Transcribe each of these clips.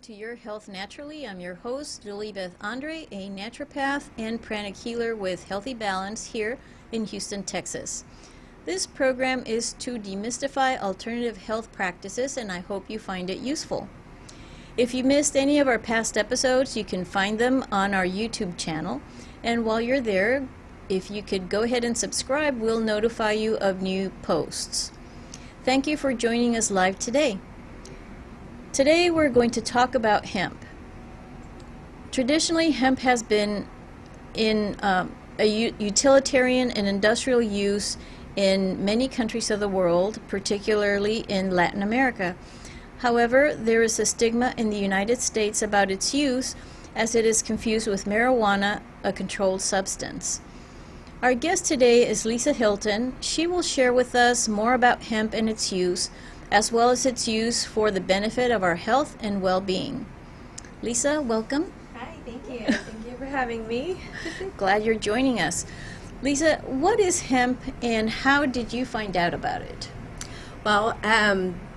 to Your Health Naturally. I'm your host, Julie Beth Andre, a naturopath and pranic healer with Healthy Balance here in Houston, Texas. This program is to demystify alternative health practices, and I hope you find it useful. If you missed any of our past episodes, you can find them on our YouTube channel. And while you're there, if you could go ahead and subscribe, we'll notify you of new posts. Thank you for joining us live today. Today we're going to talk about hemp. Traditionally, hemp has been in a utilitarian and industrial use in many countries of the world, particularly in Latin America. Hehowever, there is a stigma in the United States about its use, as it is confused with marijuana, a controlled substance. Our guest today is Heatlh. She will share with us more about hemp and its use, as well as its use for the benefit of our health and well-being. Lisa, welcome. Hi, thank you. Thank you for having me. Glad you're joining us. Lisa, what is hemp and how did you find out about it? Well,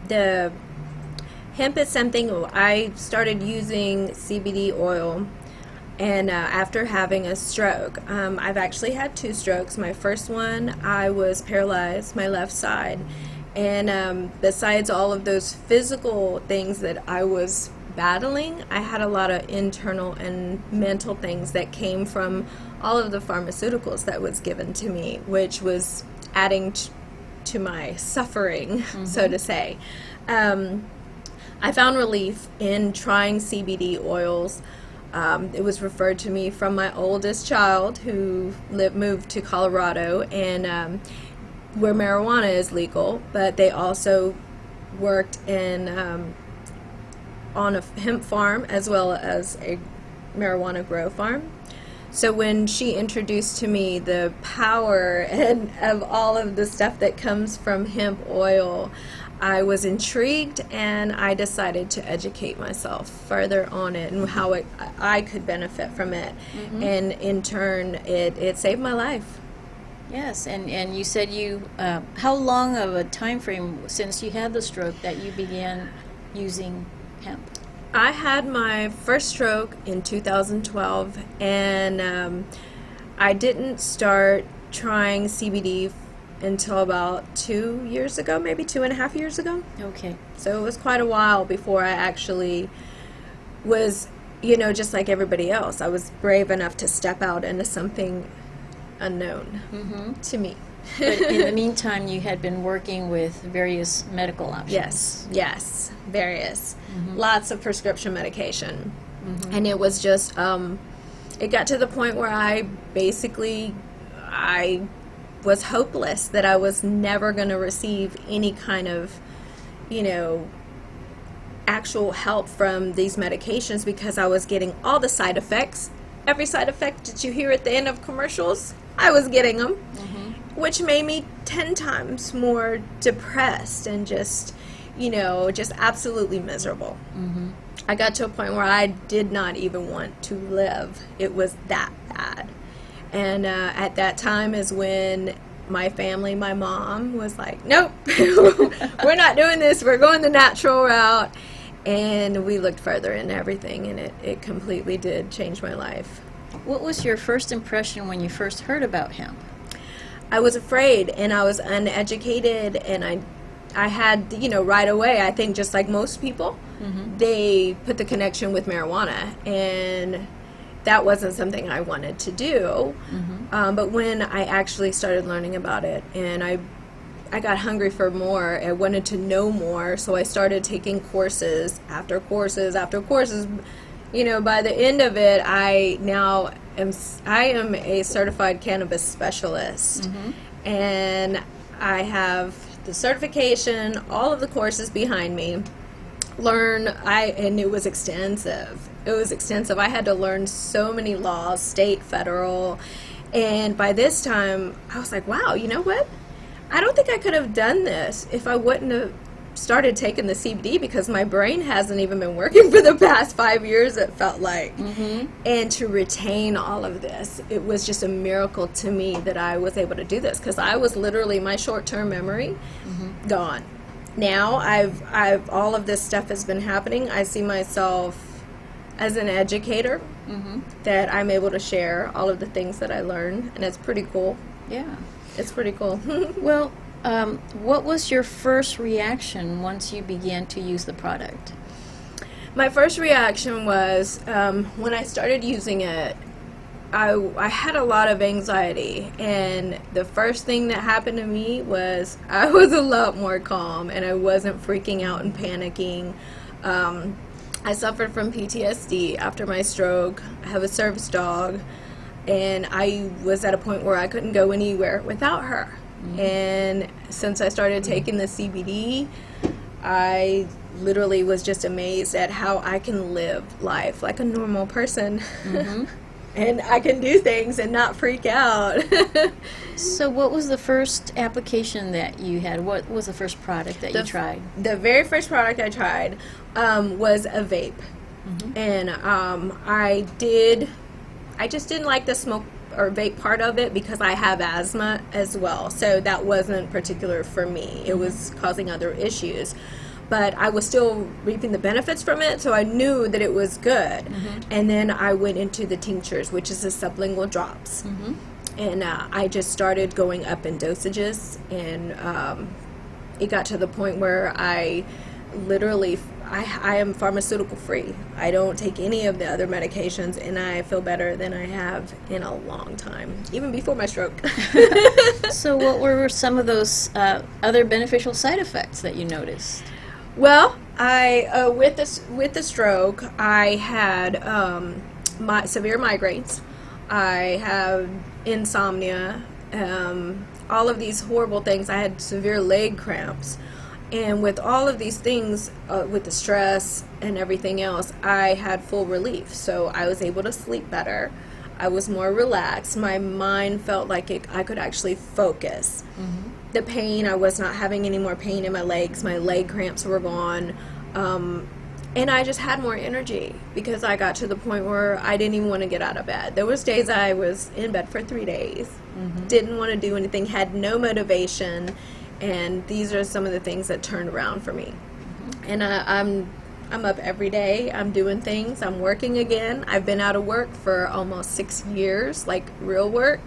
the hemp is something I started using CBD oil and after having a stroke. I've actually had 2 strokes. My first one, I was paralyzed, my left side. And besides all of those physical things that I was battling, I had a lot of internal and mental things that came from all of the pharmaceuticals that was given to me, which was adding to my suffering, so to say. I found relief in trying CBD oils. It was referred to me from my oldest child who moved to Colorado, and where marijuana is legal, but they also worked in on a hemp farm as well as a marijuana grow farm. So when she introduced to me the power and of all of the stuff that comes from hemp oil, I was intrigued, and I decided to educate myself further on it and how I could benefit from it. And in turn, it saved my life. Yes, and you said how long of a time frame since you had the stroke that you began using hemp? I had my first stroke in 2012, and I didn't start trying CBD until about 2 years ago, maybe 2.5 years ago. Okay. So it was quite a while before I actually was, just like everybody else, I was brave enough to step out into something unknown to me. But in the meantime, you had been working with various medical options. Yes, various. Lots of prescription medication. And it was just, it got to the point where I was hopeless that I was never going to receive any kind of, actual help from these medications, because I was getting all the side effects. Every side effect that you hear at the end of commercials, I was getting them, which made me 10 times more depressed and just absolutely miserable. I got to a point where I did not even want to live. It was that bad. And at that time is when my family, my mom, was like, nope, we're not doing this. We're going the natural route. And we looked further into everything, and it completely did change my life. What was your first impression when you first heard about hemp? I was afraid, and I was uneducated, and I had, right away, I think just like most people, they put the connection with marijuana, and that wasn't something I wanted to do. But when I actually started learning about it, and I got hungry for more, I wanted to know more, so I started taking courses after courses after courses. By the end of it, I am a certified cannabis specialist, and I have the certification, all of the courses behind me. And it was extensive. I had to learn so many laws, state, federal, and by this time, I was like, wow, you know what? I don't think I could have done this if I wouldn't have started taking the CBD, because my brain hasn't even been working for the past 5 years, it felt like. And to retain all of this, it was just a miracle to me that I was able to do this, because I was literally, my short-term memory gone. now I've all of this stuff has been happening. I see myself as an educator, that I'm able to share all of the things that I learn, and it's pretty cool. Yeah. It's pretty cool. Well, what was your first reaction once you began to use the product? My first reaction was when I started using it, I had a lot of anxiety, and the first thing that happened to me was I was a lot more calm, and I wasn't freaking out and panicking. I suffered from PTSD after my stroke. I have a service dog, and I was at a point where I couldn't go anywhere without her. And since I started taking the CBD, I literally was just amazed at how I can live life like a normal person. And I can do things and not freak out. So what was the first application that you had? What was the first product that you tried? The very first product I tried was a vape. And I just didn't like the smoke or vape part of it because I have asthma as well. So that wasn't particular for me. It was causing other issues. But I was still reaping the benefits from it, so I knew that it was good. And then I went into the tinctures, which is the sublingual drops. And I just started going up in dosages, and it got to the point where I literally, I am pharmaceutical free. I don't take any of the other medications, and I feel better than I have in a long time, even before my stroke. So what were some of those other beneficial side effects that you noticed? Well, I with the stroke, I had severe migraines. I have insomnia, all of these horrible things. I had severe leg cramps, and with all of these things, with the stress and everything else, I had full relief. So I was able to sleep better. I was more relaxed. My mind felt like I could actually focus. The pain, I was not having any more pain in my legs. My leg cramps were gone. And I just had more energy because I got to the point where I didn't even want to get out of bed. There was days I was in bed for 3 days, didn't want to do anything, had no motivation, and these are some of the things that turned around for me. And I'm up every day. I'm doing things. I'm working again. I've been out of work for almost 6 years, like real work.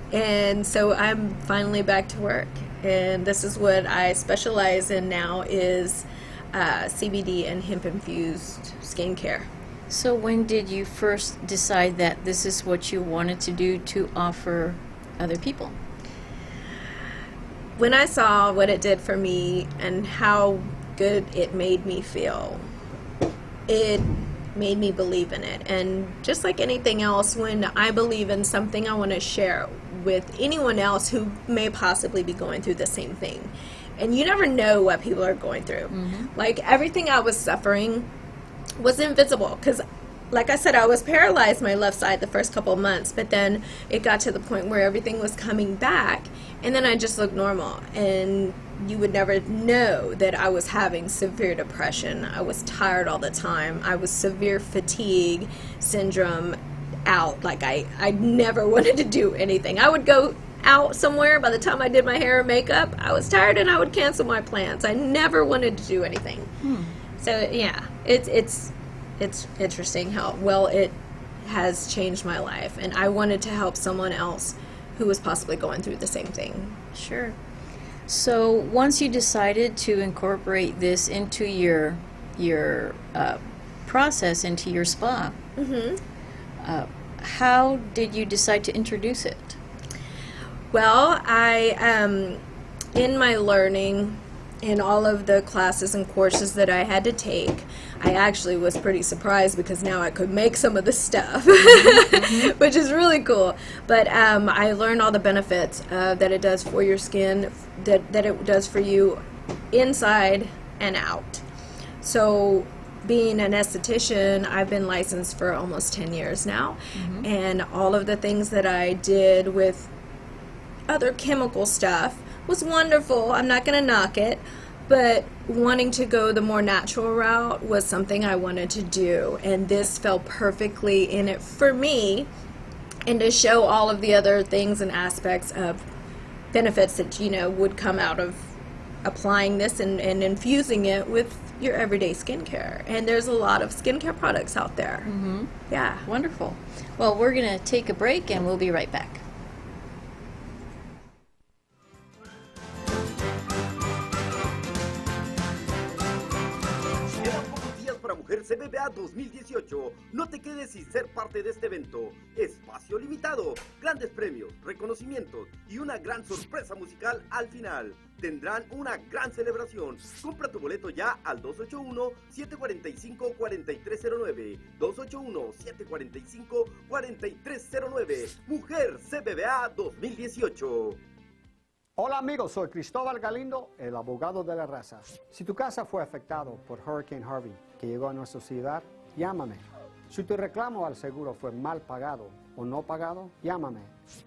And so I'm finally back to work. And this is what I specialize in now is CBD and hemp-infused skincare. So when did you first decide that this is what you wanted to do to offer other people? When I saw what it did for me and how good it made me feel, it made me believe in it. And just like anything else, when I believe in something, I want to share with anyone else who may possibly be going through the same thing. And you never know what people are going through. Like everything I was suffering was invisible because, like I said, I was paralyzed my left side the first couple of months, but then it got to the point where everything was coming back, and then I just looked normal. And you would never know that I was having severe depression. I was tired all the time. I was severe fatigue syndrome out. Like I never wanted to do anything. I would go out somewhere. By the time I did my hair and makeup, I was tired and I would cancel my plans. I never wanted to do anything. So yeah, it's interesting how well it has changed my life, and I wanted to help someone else who was possibly going through the same thing. Sure. So once you decided to incorporate this into your process, into your spa, how did you decide to introduce it? Well, I in my learning in all of the classes and courses that I had to take, I actually was pretty surprised because now I could make some of the stuff, which is really cool. But I learned all the benefits that it does for your skin, that it does for you inside and out. So being an esthetician, I've been licensed for almost 10 years now, and all of the things that I did with other chemical stuff was wonderful. I'm not going to knock it, but wanting to go the more natural route was something I wanted to do, and this fell perfectly in it for me, and to show all of the other things and aspects of benefits that would come out of applying this and infusing it with your everyday skincare. And there's a lot of skincare products out there. Mm-hmm. Yeah. Wonderful. Well, we're going to take a break and we'll be right back. Para Mujer CBBA 2018. No te quedes sin ser parte de este evento. Espacio limitado, grandes premios, reconocimientos y una gran sorpresa musical al final. Tendrán una gran celebración. Compra tu boleto ya al 281-745-4309. 281-745-4309. Mujer CBBA 2018. Hola amigos, soy Cristóbal Galindo, el abogado de la raza. Si tu casa fue afectado por Hurricane Harvey, que llegó a nuestra ciudad, llámame. Si tu reclamo al seguro fue mal pagado o no pagado, llámame.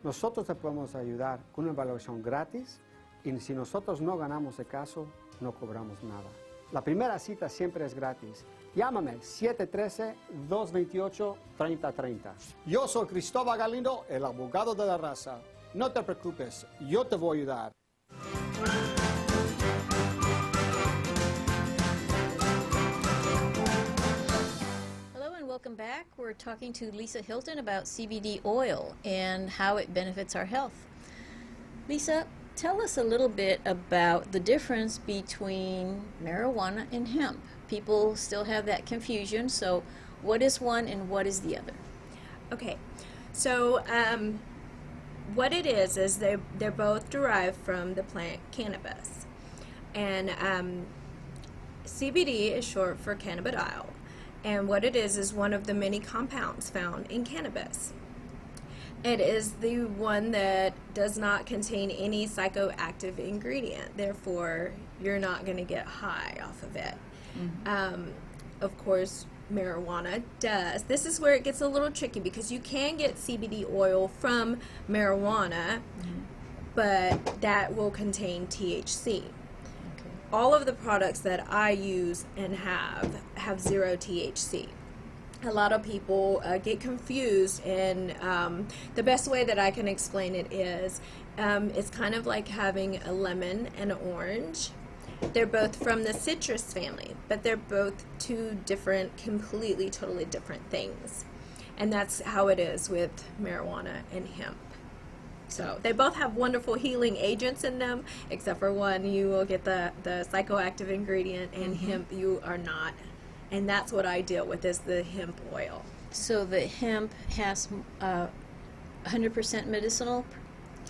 Nosotros te podemos ayudar con una evaluación gratis y si nosotros no ganamos el caso, no cobramos nada. La primera cita siempre es gratis. Llámame 713-228-3030. Yo soy Cristóbal Galindo, el abogado de la raza. No te preocupes, yo te voy a ayudar. Hello and welcome back. We're talking to Lisa Hilton about CBD oil and how it benefits our health. Lisa, tell us a little bit about the difference between marijuana and hemp. People still have that confusion, so what is one and what is the other? Okay, so what it is they're both derived from the plant cannabis. And CBD is short for cannabidiol. And what it is one of the many compounds found in cannabis. It is the one that does not contain any psychoactive ingredient. Therefore, you're not going to get high off of it. Mm-hmm. Of course, marijuana does. This is where it gets a little tricky because you can get CBD oil from marijuana, but that will contain THC. Okay. All of the products that I use and have zero THC. A lot of people get confused, and the best way that I can explain it is it's kind of like having a lemon and an orange. They're both from the citrus family, but they're both two different, completely, totally different things. And that's how it is with marijuana and hemp. So they both have wonderful healing agents in them, except for one, you will get the psychoactive ingredient, and hemp you are not. And that's what I deal with, is the hemp oil. So the hemp has 100% medicinal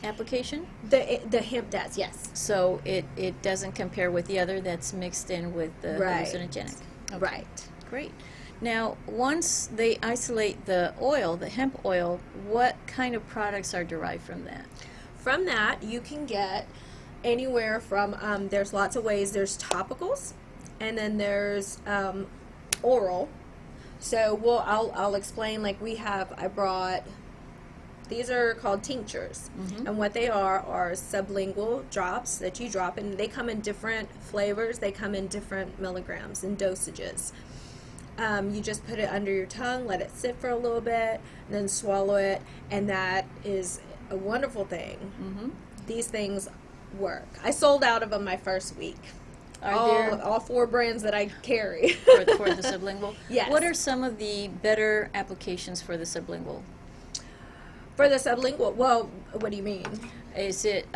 application? The hemp does, yes. So it doesn't compare with the other that's mixed in with the hallucinogenic. Okay. Right. Great. Now, once they isolate the oil, the hemp oil, what kind of products are derived from that? From that, you can get anywhere from, there's lots of ways. There's topicals, and then there's oral. So I'll explain, like I brought, these are called tinctures, and what they are sublingual drops that you drop, and they come in different flavors. They come in different milligrams and dosages. You just put it under your tongue, let it sit for a little bit, and then swallow it, and that is a wonderful thing. These things work. I sold out of them my first week. All 4 brands that I carry. for the sublingual? Yes. What are some of the better applications for the sublingual? For the sublingual, well, what do you mean? Is it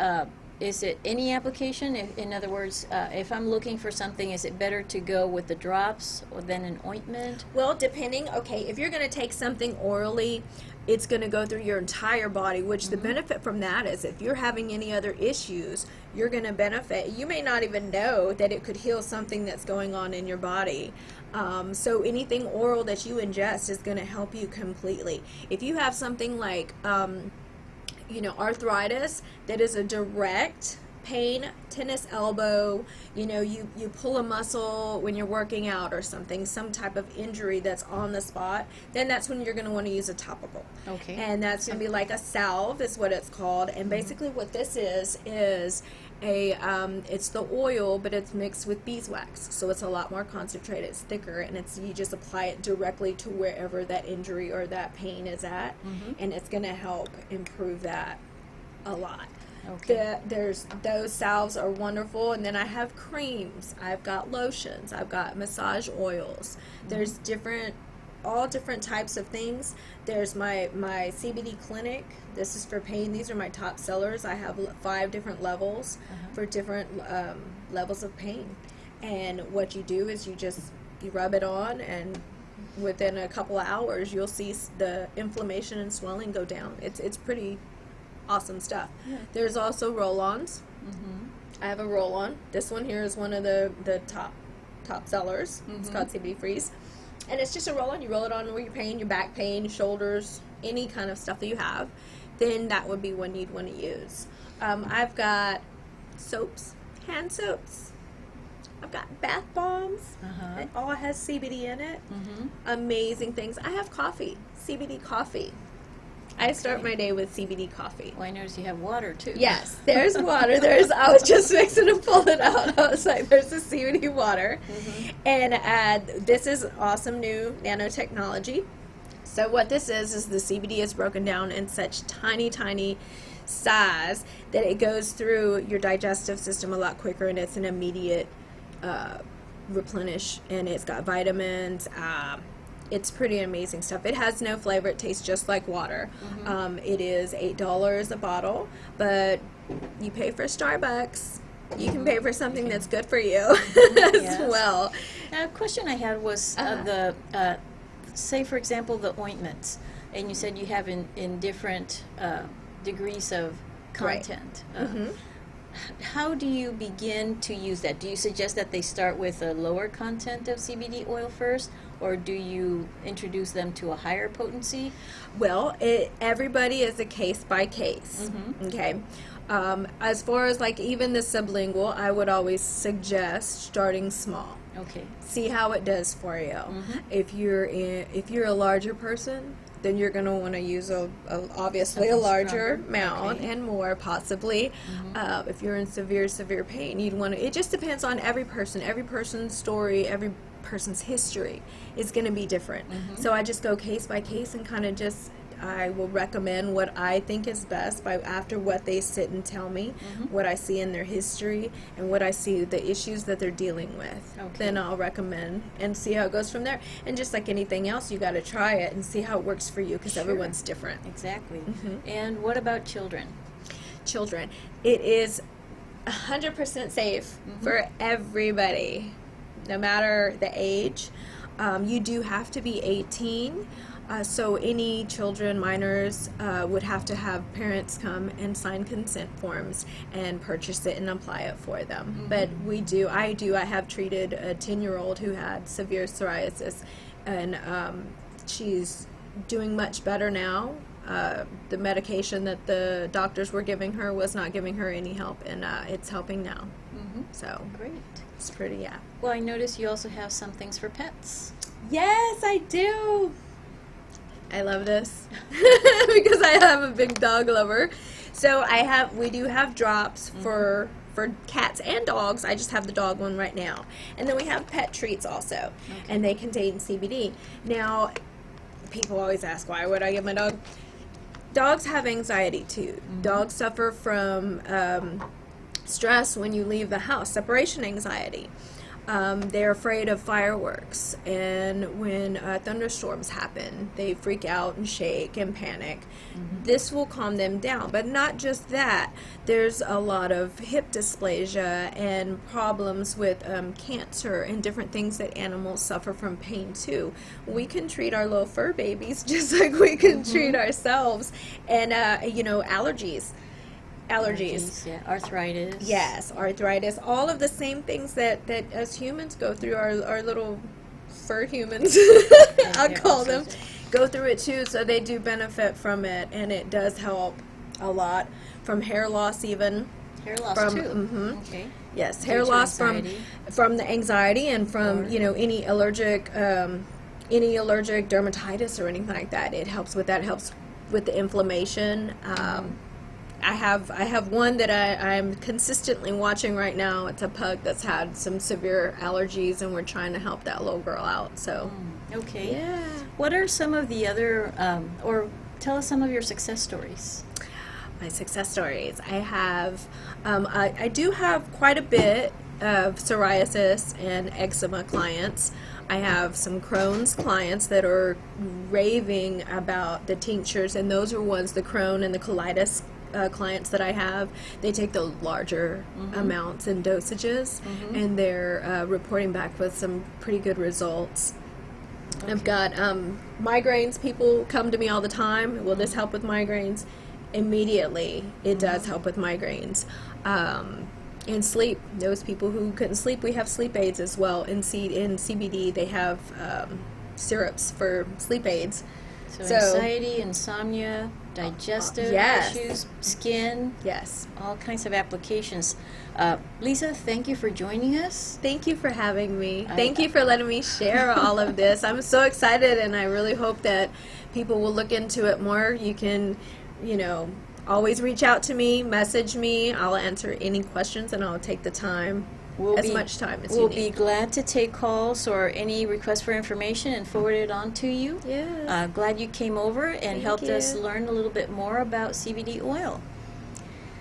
any application? In other words, if I'm looking for something, is it better to go with the drops or than an ointment? Well, depending. Okay, if you're going to take something orally, it's going to go through your entire body, which the benefit from that is if you're having any other issues, you're going to benefit. You may not even know that it could heal something that's going on in your body. So anything oral that you ingest is going to help you completely. If you have something like arthritis that is a direct pain, tennis elbow, you pull a muscle when you're working out or something, some type of injury that's on the spot, then that's when you're going to want to use a topical. Okay. And that's going to be like a salve is what it's called. And basically what this is it's the oil, but it's mixed with beeswax. So it's a lot more concentrated, it's thicker, and you just apply it directly to wherever that injury or that pain is at, and it's going to help improve that a lot. Okay. There's those salves are wonderful, and then I have creams. I've got lotions. I've got massage oils. There's all different types of things. There's my CBD clinic. This is for pain. These are my top sellers. I have 5 different levels for different levels of pain. And what you do is you rub it on, and within a couple of hours you'll see the inflammation and swelling go down. It's pretty awesome stuff. Yeah. There's also roll-ons. I have a roll-on. This one here is one of the top sellers. It's called CBD Freeze. And it's just a roll-on. You roll it on where your pain, your back pain, shoulders, any kind of stuff that you have. Then that would be one you'd want to use. I've got soaps, hand soaps. I've got bath bombs. It all has CBD in it. Amazing things. I have coffee, CBD coffee. I start my day with CBD coffee. Well, I notice you have water, too. Yes, there's water. I was just fixing to pull it out. I was like, there's the CBD water. And this is awesome new nanotechnology. So what this is the CBD is broken down in such tiny, tiny size that it goes through your digestive system a lot quicker, and it's an immediate replenish, and it's got vitamins. It's pretty amazing stuff. It has no flavor. It tastes just like water. It is $8 a bottle, but you pay for Starbucks. You can pay for something that's good for you as well. Now, a question I had was say, for example, the ointments, and you said you have in different degrees of content. How do you begin to use that? Do you suggest that they start with a lower content of CBD oil first, or do you introduce them to a higher potency? Well, everybody is a case by case. Okay. As far as like even the sublingual, I would always suggest starting small. Okay. See how it does for you. If you're a larger person, then you're going to want to use obviously a larger amount and more possibly. If you're in severe pain, you'd want to. It just depends on every person. Every person's story, every person's history is going to be different. So I just go case by case and kind of I will recommend what I think is best after what they sit and tell me, what I see in their history, and what I see the issues that they're dealing with. Then I'll recommend and see how it goes from there. And just like anything else, you got to try it and see how it works for you, because everyone's different. Exactly. And what about children? Children. It is 100% safe for everybody, no matter the age. You do have to be 18. So any children, minors, would have to have parents come and sign consent forms and purchase it and apply it for them. But I have treated a 10-year-old who had severe psoriasis, and she's doing much better now. The medication that the doctors were giving her was not giving her any help, and it's helping now. So great. It's pretty, Well, I notice you also have some things for pets. Yes, I do. I love this because I am a big dog lover. So we do have drops for cats and dogs. I just have the dog one right now. And then we have pet treats also, and they contain CBD. Now, people always ask, why would I give my dog? Dogs have anxiety too. Dogs suffer from stress when you leave the house, separation anxiety. They're afraid of fireworks, and when thunderstorms happen, they freak out and shake and panic. This will calm them down, but not just that. There's a lot of hip dysplasia and problems with cancer and different things that animals suffer from pain too. We can treat our little fur babies just like we can treat ourselves, and allergies. Yeah, arthritis. Yes, arthritis. All of the same things that as humans go through, our little fur humans, I'll call them, go through it too. So they do benefit from it, and it does help a lot from hair loss even. Hair loss too. Okay. Yes, hair loss from the anxiety and from any allergic dermatitis or anything like that. It helps with that. It helps with the inflammation. I have one that I'm consistently watching right now. It's a pug that's had some severe allergies, and we're trying to help that little girl out. So, okay. Yeah. What are some of the other, or tell us some of your success stories? my success stories. I have, I do have quite a bit of psoriasis and eczema clients. I have some Crohn's clients that are raving about the tinctures, and those are ones, the Crohn and the colitis clients that I have. They take the larger amounts and dosages, and they're reporting back with some pretty good results. Okay. I've got migraines. People come to me all the time. Will this help with migraines? Immediately, it does help with migraines. And sleep. Those people who couldn't sleep, we have sleep aids as well. In CBD, they have syrups for sleep aids. So anxiety, insomnia, digestive issues, skin. Yes. All kinds of applications. Lisa, thank you for joining us. Thank you for having me. Thank you for letting me share all of this. I'm so excited, and I really hope that people will look into it more. You can, always reach out to me, message me. I'll answer any questions, and I'll take the time. Much time as you need. We'll be glad to take calls or any requests for information and forward it on to you. Yes. Glad you came over and helped us learn a little bit more about CBD oil.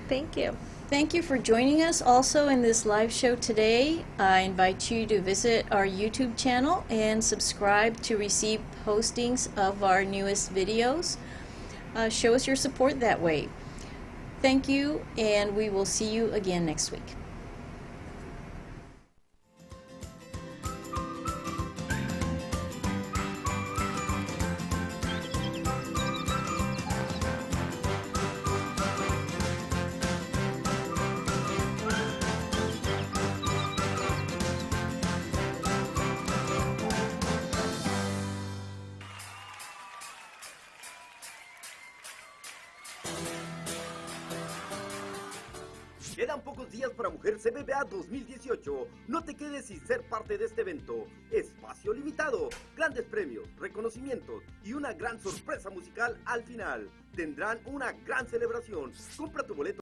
Thank you. Thank you for joining us also in this live show today. I invite you to visit our YouTube channel and subscribe to receive postings of our newest videos. Show us your support that way. Thank you, and we will see you again next week. Quedan pocos días para Mujer CBBA 2018. No te quedes sin ser parte de este evento. Espacio limitado, grandes premios, reconocimientos y una gran sorpresa musical al final. Tendrán una gran celebración. Compra tu boleto